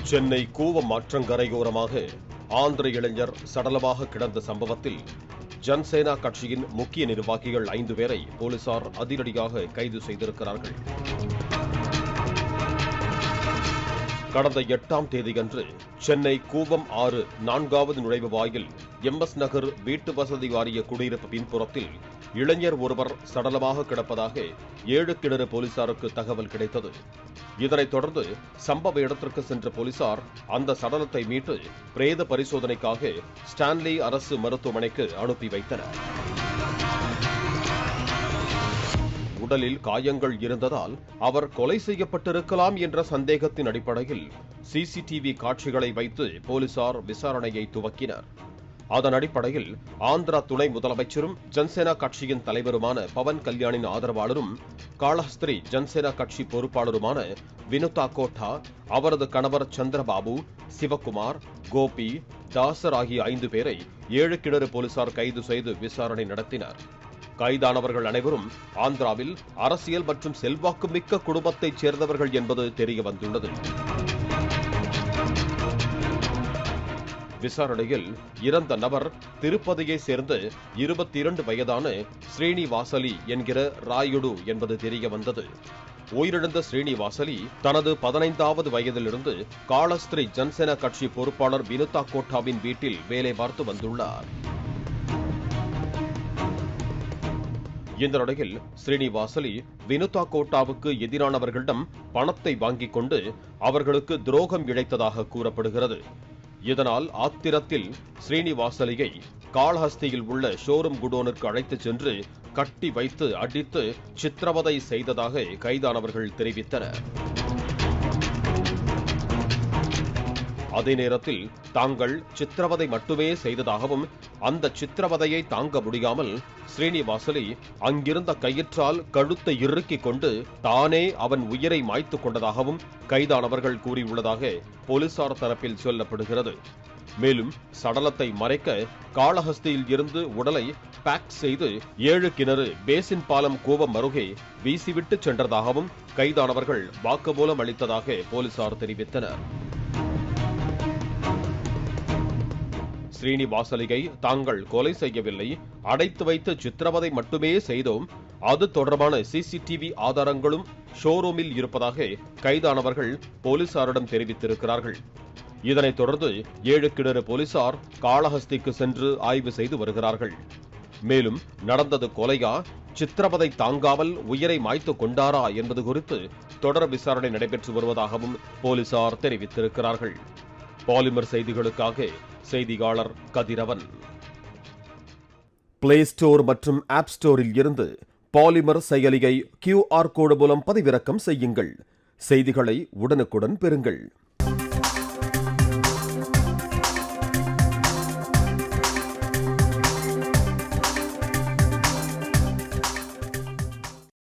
சென்னை கூவம் ஆற்றங்கரையோரமாக ஆந்திர இளைஞர் சடலமாக கிடந்த சம்பவத்தில் ஜன்சேனா கட்சியின் முக்கிய நிர்வாகிகள் 5 பேரை போலீசார் அதிரடியாக கைது செய்திருக்கிறார்கள். கடந்த 8ஆம் தேதியன்று சென்னை கூவம் 6 4வது நுழைவு வாயில் எம்எஸ் நகர் வீட்டு வசதி வாரிய குடியிருப்பு பின்புறத்தில் இளைஞர் ஒருவர் சடலமாக கிடப்பதாக 7 கிணறு போலீசாருக்கு தகவல் கிடைத்தது. இதனைத் தொடர்ந்து சம்பவ இடத்திற்கு சென்ற போலீசார் அந்த சடலத்தை மீட்டு பிரேத பரிசோதனைக்காக ஸ்டான்லி அரசு மருத்துவமனைக்கு அனுப்பி வைத்தனர். உடலில் காயங்கள் இருந்ததால் அவர் கொலை செய்யப்பட்டிருக்கலாம் என்ற சந்தேகத்தின் அடிப்படையில் சிசிடிவி காட்சிகளை வைத்து போலீசார் விசாரணையை துவக்கினர். அதன் அடிப்படையில் ஆந்திரா துணை முதலமைச்சரும் ஜன்சேனா கட்சியின் தலைவருமான பவன் கல்யாணின் ஆதரவாளரும் காளஹஸ்திரி ஜன்சேனா கட்சி பொறுப்பாளருமான வினுதா கோட்டா, அவரது கணவர் சந்திரபாபு, சிவகுமார், கோபி, தாசர் ஆகிய 5 பேரை 7 கிணறு போலீசார் கைது செய்து விசாரணை நடத்தினர். கைதானவர்கள் அனைவரும் ஆந்திராவில் அரசியல் மற்றும் செல்வாக்கு மிக்க குடும்பத்தைச் சேர்ந்தவர்கள் என்பது தெரியவந்துள்ளது. விசாரணையில் இறந்த நபர் திருப்பதியை சேர்ந்த 22 வயதான ஸ்ரீனிவாசலி என்கிற ராயுடு என்பது தெரியவந்தது. உயிரிழந்த ஸ்ரீனிவாசலி தனது 15வது வயதிலிருந்து காளஹஸ்திரி ஜன்சேனா கட்சி பொறுப்பாளர் வினுதா கோட்டாவின் வீட்டில் வேலை பார்த்து வந்துள்ளார். இந்த நிலையில் ஸ்ரீனிவாசலி வினுதா கோட்டாவுக்கு எதிரானவர்களிடம் பணத்தை வாங்கிக் கொண்டு அவர்களுக்கு துரோகம் இழைத்ததாக கூறப்படுகிறது. இதனால் ஆத்திரத்தில் ஸ்ரீனிவாசலியை காளஹஸ்தியில் உள்ள ஷோரூம் குடோனுக்கு அழைத்துச் சென்று கட்டி வைத்து அடித்து சித்திரவதை செய்ததாக கைதானவர்கள் தெரிவித்தனர். அதே நேரத்தில் தாங்கள் சித்திரவதை மட்டுமே செய்ததாகவும் அந்த சித்திரவதையை தாங்க முடியாமல் ஸ்ரீனிவாசலி அங்கிருந்த கயிற்றால் கழுத்தை இறுக்கிக் கொண்டு தானே அவன் உயிரை மாய்த்துக் கொண்டதாகவும் கைதானவர்கள் கூறியுள்ளதாக போலீசார் தரப்பில் சொல்லப்படுகிறது. மேலும் சடலத்தை மறைக்க காளஹஸ்தியில் இருந்து உடலை பேக் செய்து 7 கிணறு பேசின் பாலம் கூவம் அருகே வீசிவிட்டு சென்றதாகவும் கைதானவர்கள் வாக்குமூலம் அளித்ததாக போலீசார் தெரிவித்தனர். ஸ்ரீனிவாசலியை தாங்கள் கொலை செய்யவில்லை, அடைத்து வைத்து சித்திரவதை மட்டுமே செய்தோம், அது தொடர்பான சிசிடிவி ஆதாரங்களும் ஷோரூமில் இருப்பதாக கைதானவர்கள் போலீசாரிடம் தெரிவித்திருக்கிறார்கள். இதனைத் தொடர்ந்து 7 கிணறு போலீசார் காளஹஸ்திக்கு சென்று ஆய்வு செய்து வருகிறார்கள். மேலும் நடந்தது கொலையா, சித்திரவதை தாங்காமல் உயிரை மாய்த்துக் கொண்டாரா என்பது குறித்து தொடர் விசாரணை நடைபெற்று வருவதாகவும் போலீசார் தெரிவித்திருக்கிறார்கள். பாலிமர் செய்திகளுக்காக செய்தியாளர் கதிரவன். பிளே ஸ்டோர் மற்றும் ஆப் ஸ்டோரில் இருந்து பாலிமர் செயலியை QR கோடு மூலம் பதிவிறக்கம் செய்யுங்கள். செய்திகளை உடனுக்குடன் பெறுங்கள்.